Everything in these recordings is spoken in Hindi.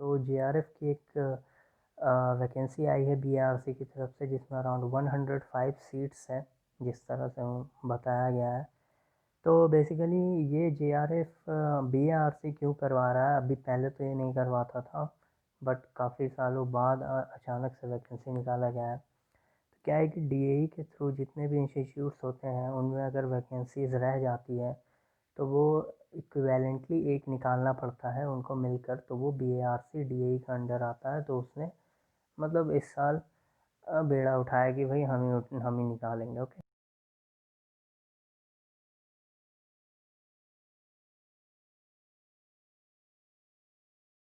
तो जेआरएफ की एक वैकेंसी आई है बीआरसी की तरफ से, जिसमें अराउंड 105 सीट्स हैं, जिस तरह से बताया गया है। तो बेसिकली ये जेआरएफ बीआरसी क्यों करवा रहा है? अभी पहले तो ये नहीं करवाता था, बट काफ़ी सालों बाद अचानक से वैकेंसी निकाला गया है। तो क्या है कि डीएई के थ्रू जितने भी इंस्टीट्यूट्स होते हैं उनमें अगर वैकेंसीज़ रह जाती है तो वो इक्विवेलेंटली एक निकालना पड़ता है उनको मिलकर, तो वो बीआरसी डीएई का अंडर आता है। तो उसने मतलब इस साल बेड़ा उठाया कि भाई हम ही निकालेंगे। ओके,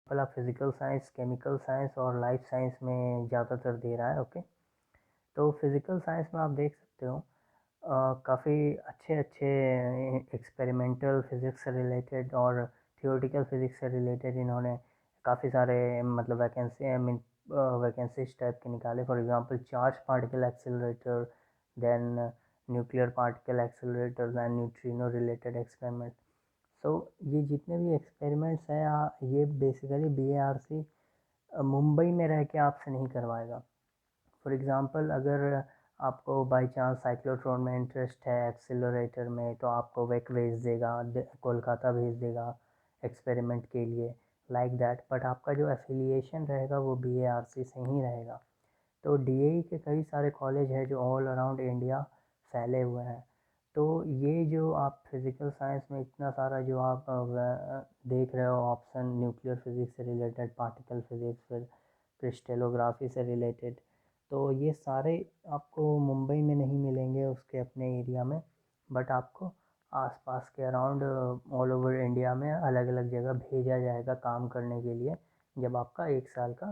भला फिज़िकल साइंस, केमिकल साइंस और लाइफ साइंस में ज़्यादातर दे रहा है। ओके, तो फिज़िकल साइंस में आप देख सकते हो काफ़ी अच्छे अच्छे एक्सपेरिमेंटल फिज़िक्स से रिलेटेड और थियोरेटिकल फिज़िक्स से रिलेटेड इन्होंने काफ़ी सारे मतलब vacancy I mean vacancies type के निकाले। For example charge particle accelerator, then nuclear particle accelerator, then neutrino related experiment. So ये जितने भी एक्सपेरिमेंट्स हैं ये बेसिकली बीएआरसी मुंबई में रह के आपसे नहीं करवाएगा। फॉर एग्ज़ाम्पल अगर आपको बाई चांस साइक्लोट्रॉन में इंटरेस्ट है एक्सेलरेटर में, तो आपको वेक भेज देगा, कोलकाता भेज देगा एक्सपेरिमेंट के लिए, लाइक दैट। बट आपका जो एफिलिएशन रहेगा वो बीएआरसी से ही रहेगा। तो डीएई के कई सारे कॉलेज हैं जो ऑल अराउंड इंडिया फैले हुए हैं। तो ये जो आप फिज़िकल साइंस में इतना सारा जो आप देख रहे हो ऑप्शन, न्यूक्लियर फिज़िक्स से रिलेटेड, पार्टिकल फिज़िक्स, फिर क्रिस्टलोग्राफी से रिलेटेड, तो ये सारे आपको मुंबई में नहीं मिलेंगे उसके अपने एरिया में, बट आपको आसपास के अराउंड ऑल ओवर इंडिया में अलग अलग जगह भेजा जाएगा काम करने के लिए। जब आपका 1 साल का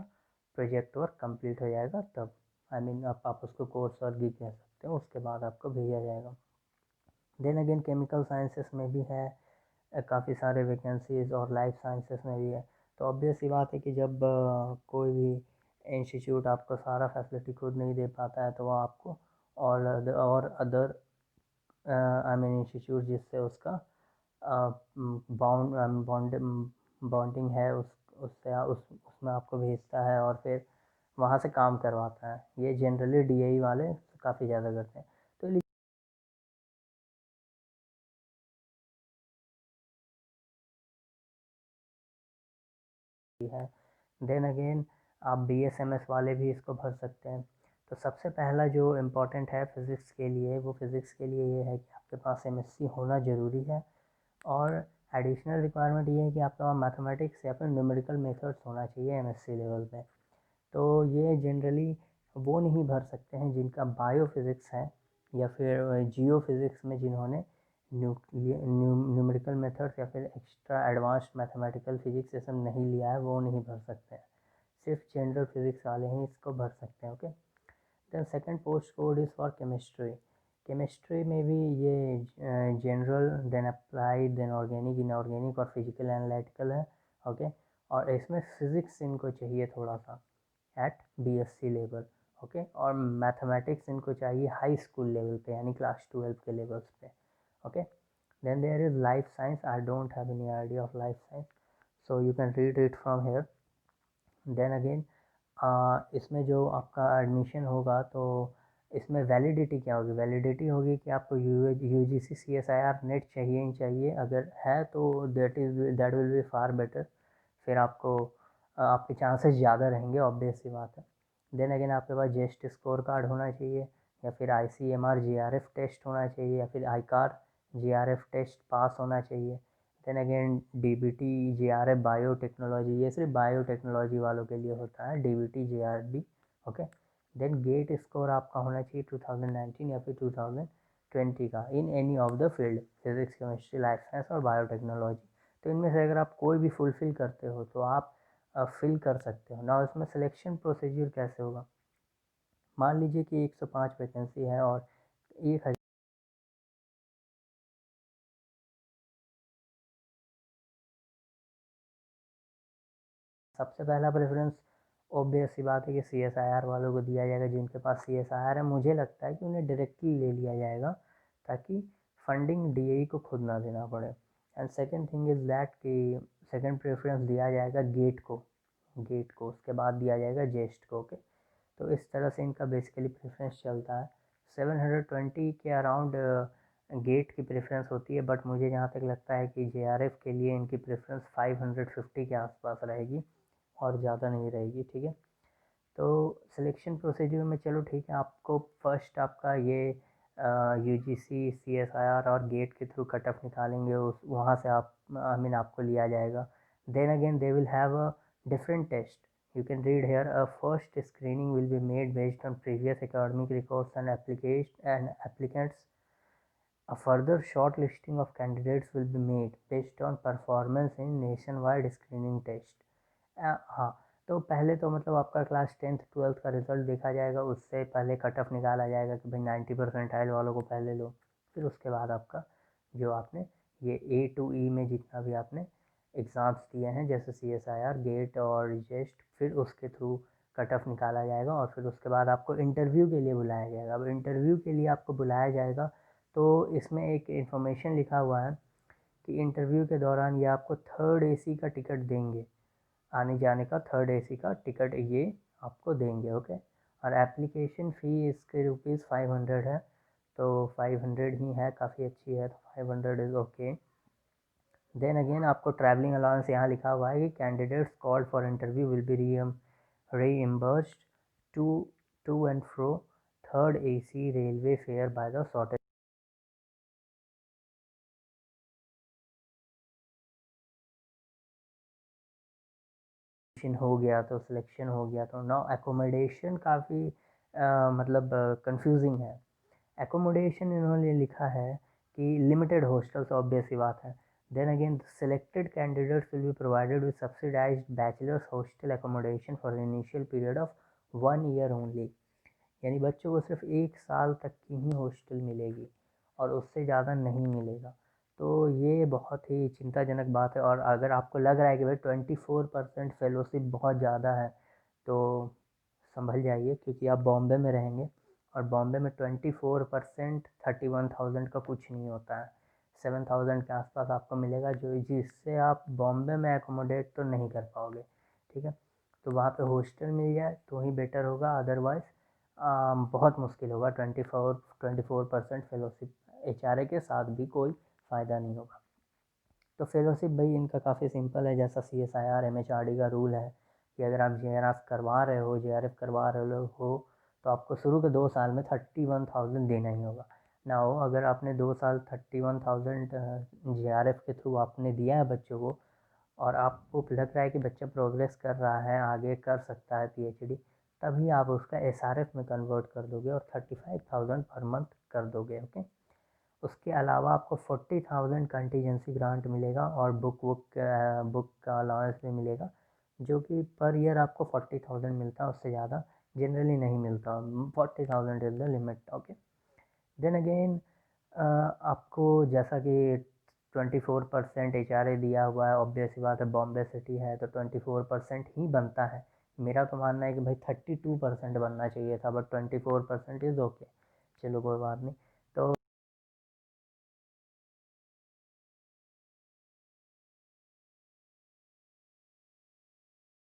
प्रोजेक्ट वर्क कंप्लीट हो जाएगा तब, आई मीन आप उसको कोर्स वर्क भी कह सकते हो, उसके बाद आपको भेजा जाएगा। देन अगेन केमिकल साइंसेस में भी है काफ़ी सारे वैकेंसीज, और लाइफ साइंसेस में भी है। तो ऑब्वियस सी बात है कि जब कोई भी इंस्टीट्यूट आपको सारा फैसिलिटी खुद नहीं दे पाता है तो वो आपको और अदर आई मीन इंस्टीट्यूट जिससे उसका बॉन्डिंग है उसमें आपको भेजता है और फिर वहाँ से काम करवाता है। ये जनरली डीआई वाले काफ़ी ज़्यादा करते हैं। तो है। देन अगेन आप बीएसएमएस वाले भी इसको भर सकते हैं। तो सबसे पहला जो इम्पोर्टेंट है फिज़िक्स के लिए, वो फिज़िक्स के लिए ये है कि आपके पास एमएससी होना ज़रूरी है। और एडिशनल रिक्वायरमेंट ये है कि आपके पास मैथमेटिक्स या फिर न्यूमेरिकल मेथड्स होना चाहिए एमएससी लेवल पे। तो ये जनरली वो नहीं भर सकते हैं जिनका बायो फिज़िक्स है, या फिर जियो फिज़िक्स में जिन्होंने न्यूमेरिकल मेथड्स या फिर एक्स्ट्रा एडवांस्ड मैथमेटिकल फिज़िक्स ये सब नहीं लिया है, वो नहीं भर सकते हैं। सिर्फ जनरल फिज़िक्स वाले ही इसको भर सकते हैं। Okay, then second post code is for chemistry. Chemistry में भी ये general, then applied, then organic, inorganic और फिजिकल एनालिटिकल है। ओके, और इसमें फ़िज़िक्स इनको चाहिए थोड़ा सा एट बीएससी लेवल। ओके, और मैथमेटिक्स इनको चाहिए हाई स्कूल लेवल पे, यानी क्लास 12 के लेवल्स पे। Okay, then there is life science. I don't have any idea of life science, so you can read it from here. Then again इसमें जो आपका एडमिशन होगा तो इसमें वैलिडिटी क्या होगी? वैलिडिटी होगी कि आपको U G C C S I R NET चाहिए ही चाहिए। अगर है तो that will be far better. फिर आपको आपके चांसेस ज़्यादा रहेंगे, ऑब्वियस सी बात है। देन अगेन आपके पास जेस्ट स्कोर कार्ड होना चाहिए, या फिर I C M R J R F test होना चाहिए, या फिर ICAR J R F test pass होना चाहिए। Then again D B T J R F biotechnology, ये सिर्फ बायोटेक्नोलॉजी वालों के लिए होता है, D B T J R B. Okay, then GATE score आपका होना चाहिए 2019 या फिर 2020 का in any of the field, physics, chemistry, life science और बायोटेक्नोलॉजी। तो इनमें से अगर आप कोई भी फुलफ़िल करते हो तो आप फिल कर सकते हो ना। इसमें सिलेक्शन प्रोसीजर कैसे होगा? मान लीजिए कि 105 वैकेंसी है और 1000। सबसे पहला प्रेफरेंस ऑब्वियस सी बात है कि सी एस आई आर वालों को दिया जाएगा। जिनके पास सी एस आई आर है, मुझे लगता है कि उन्हें डायरेक्टली ले लिया जाएगा, ताकि फंडिंग डीएई को खुद ना देना पड़े। And second thing is that कि सेकंड प्रेफरेंस दिया जाएगा गेट को। गेट को, उसके बाद दिया जाएगा जेस्ट को। ओके, तो इस तरह से इनका बेसिकली प्रेफरेंस चलता है। 720 के अराउंड गेट की प्रेफरेंस होती है, बट मुझे जहाँ तक लगता है कि जेआरएफ के लिए इनकी प्रेफरेंस 550 के आसपास रहेगी और ज़्यादा नहीं रहेगी। ठीक है, तो सिलेक्शन प्रोसीजर में चलो ठीक है, आपको फर्स्ट आपका ये यूजीसी सीएसआईआर और गेट के थ्रू कट ऑफ निकालेंगे, उस वहाँ से आप आई मीन आपको लिया जाएगा। Then again they will have a different test, you can read here. A first screening will be made based on previous academic records and application and applicants. A further shortlisting of candidates will be made based on performance in nationwide screening test. हाँ, तो पहले तो मतलब आपका क्लास 10th 12th का रिजल्ट देखा जाएगा, उससे पहले कट ऑफ निकाला जाएगा कि भाई 90% वालों को पहले लो। फिर उसके बाद आपका जो आपने ये A to E में जितना भी आपने एग्ज़ाम्स दिए हैं जैसे CSIR, गेट और जेस्ट, फिर उसके थ्रू कट ऑफ निकाला जाएगा और फिर उसके बाद आपको इंटरव्यू के लिए बुलाया जाएगा। अब इंटरव्यू के लिए आपको बुलाया जाएगा तो इसमें एक इन्फॉर्मेशन लिखा हुआ है कि इंटरव्यू के दौरान ये आपको 3rd AC का टिकट देंगे, आने जाने का 3rd AC का टिकट ये आपको देंगे। ओके, और एप्लीकेशन फ़ी इसके ₹500 है, तो 500 ही है, काफ़ी अच्छी है, तो 500 इज़ ओके। देन अगेन आपको ट्रैवलिंग अलाउंस यहाँ लिखा हुआ है कि candidates called for interview will be reimbursed to and fro 3rd AC railway fare by the shortage. हो गया तो सिलेक्शन हो गया, तो नाउ एकोमोडेशन काफ़ी मतलब कंफ्यूजिंग है। एकोमोडेशन इन्होंने लिखा है कि लिमिटेड हॉस्टल्स, ऑब्वियस सी बात है। Then again selected candidates will be provided with subsidised bachelors hostel accommodation for initial period of 1 year only. यानी बच्चों को सिर्फ 1 साल तक की ही हॉस्टल मिलेगी और उससे ज़्यादा नहीं मिलेगा। तो ये बहुत ही चिंताजनक बात है। और अगर आपको लग रहा है कि भाई 24% फेलोशिप बहुत ज़्यादा है, तो संभल जाइए, क्योंकि आप बॉम्बे में रहेंगे और बॉम्बे में 24% 31,000 का कुछ नहीं होता है। 7,000 के आसपास आपको मिलेगा, जो जिससे आप बॉम्बे में एकोमोडेट तो नहीं कर पाओगे। ठीक है, तो वहाँ पे हॉस्टल मिल जाए तो ही बेटर होगा, अदरवाइज़ बहुत मुश्किल होगा। 24% फेलोशिप HRA के साथ भी कोई फ़ायदा नहीं होगा। तो फेलोशिप भाई इनका काफ़ी सिंपल है, जैसा CSIR MHRD का रूल है कि अगर आप JRF करवा रहे हो, JRF करवा रहे हो, तो आपको शुरू के 2 साल में 31,000 देना ही होगा ना। हो अगर आपने 2 साल 31,000 JRF के थ्रू आपने दिया है बच्चों को, और आपको लग रहा है कि बच्चा प्रोग्रेस कर रहा है, आगे कर सकता है PhD, तभी आप उसका SRF में कन्वर्ट कर दोगे और 35,000 पर मंथ कर दोगे। ओके, उसके अलावा आपको 40,000 कंटीजेंसी ग्रांट मिलेगा और बुक का अलाउंस भी मिलेगा, जो कि पर ईयर आपको 40,000 मिलता है, उससे ज़्यादा जनरली नहीं मिलता। 40,000 is the limit. Okay, then again आपको जैसा कि 24% HRA दिया हुआ है, ऑब्वियस सी बात है, बॉम्बे सिटी है तो 24% ही बनता है। मेरा तो मानना है कि भाई 32% बनना चाहिए था, बट 24% इज़ ओके, चलो कोई बात नहीं। तो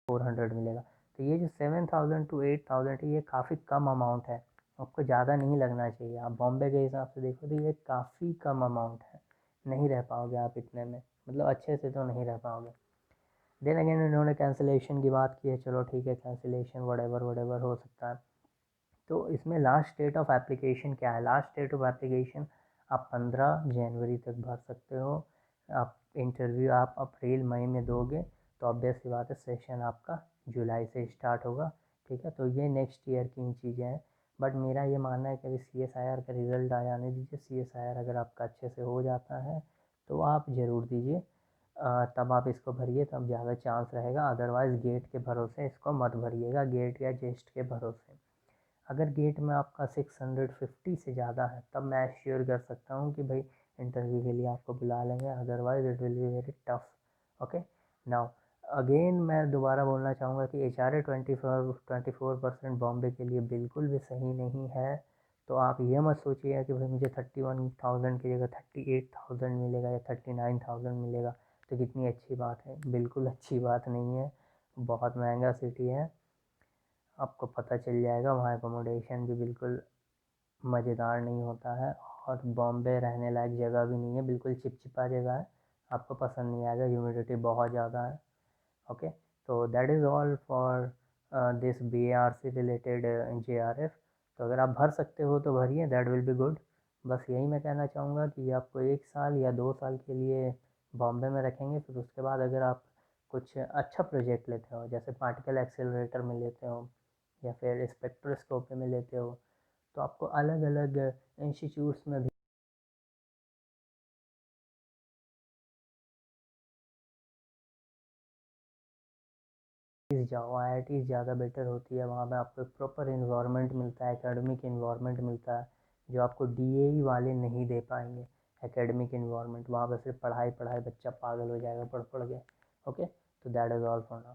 400 मिलेगा। तो ये जो 7,000 to 8,000 है, ये काफ़ी कम अमाउंट है, आपको ज़्यादा नहीं लगना चाहिए। आप बॉम्बे के हिसाब से देखो तो ये काफ़ी कम अमाउंट है, नहीं रह पाओगे आप इतने में, मतलब अच्छे से तो नहीं रह पाओगे। देन अगेन इन्होंने कैंसिलेशन की बात की है, चलो ठीक है, कैंसिलेशन वडेवर हो सकता है। तो इसमें लास्ट डेट ऑफ एप्लीकेशन क्या है? लास्ट डेट ऑफ एप्लीकेशन आप 15 जनवरी तक भर सकते हो। आप इंटरव्यू आप अप्रैल मई में दोगे तो ऑब्वियस सी बात है सेशन आपका जुलाई से स्टार्ट होगा। ठीक है, तो ये नेक्स्ट ईयर की चीज़ें हैं। बट मेरा ये मानना है कि अभी CSIR का रिज़ल्ट आ जाने दीजिए। CSIR अगर आपका अच्छे से हो जाता है तो आप ज़रूर दीजिए, तब आप इसको भरिए, तब ज़्यादा चांस रहेगा। अदरवाइज़ गेट के भरोसे इसको मत भरिएगा, गेट या जेस्ट के भरोसे। अगर गेट में आपका 650 से ज़्यादा है तब मैं श्योर कर सकता हूँ कि भाई इंटरव्यू के लिए आपको बुला लेंगे, otherwise it will be very tough. Okay, now again मैं दोबारा बोलना चाहूँगा कि HRA 24% बॉम्बे के लिए बिल्कुल भी सही नहीं है। तो आप ये मत सोचिए कि भाई मुझे 31,000 की जगह 38,000 मिलेगा या 39,000 मिलेगा तो कितनी अच्छी बात है, बिल्कुल अच्छी बात नहीं है। बहुत महंगा सिटी है, आपको पता चल जाएगा। वहाँ एकोमोडेशन भी बिल्कुल मज़ेदार नहीं होता है, और बॉम्बे रहने लायक जगह भी नहीं है, बिल्कुल चिपचिपा जगह है, आपको पसंद नहीं आएगा, ह्यूमिडिटी बहुत ज़्यादा है। ओके, तो that is all for this BARC related JRF। तो अगर आप भर सकते हो तो भरिए, दैट विल बी गुड। बस यही मैं कहना चाहूँगा कि आपको 1 साल या 2 साल के लिए बॉम्बे में रखेंगे, फिर उसके बाद अगर आप कुछ अच्छा प्रोजेक्ट लेते हो, जैसे पार्टिकल एक्सेलरेटर में लेते हो या फिर स्पेक्ट्रोस्कोपी में लेते हो, तो आपको अलग अलग इंस्टीट्यूट्स में भी जाओ। IIT ज़्यादा बेटर होती है, वहाँ पे आपको एक प्रॉपर इन्वायरमेंट मिलता है, एकेडमिक इन्वायरमेंट मिलता है, जो आपको DAE वाले नहीं दे पाएंगे। एकेडमिक इन्वायरमेंट वहाँ पे सिर्फ पढ़ाई पढ़ाई, बच्चा पागल हो जाएगा पढ़ पढ़ के। ओके, तो that is all for now.